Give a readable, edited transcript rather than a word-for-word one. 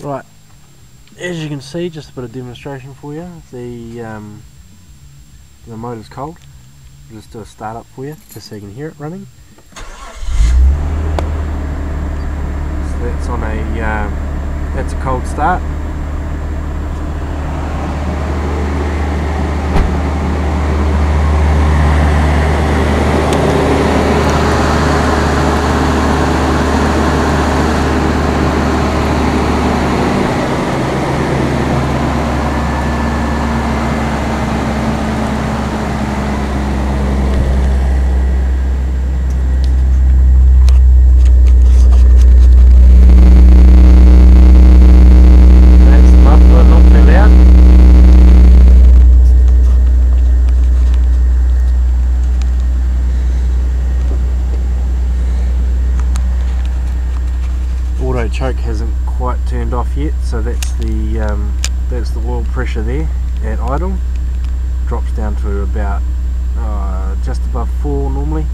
Right, as you can see, just a bit of demonstration for you. The motor's cold. I'll just do a start up for you, just so you can hear it running. So that's on that's a cold start. Auto choke hasn't quite turned off yet, so that's the oil pressure there at idle. Drops down to about just above 4 normally.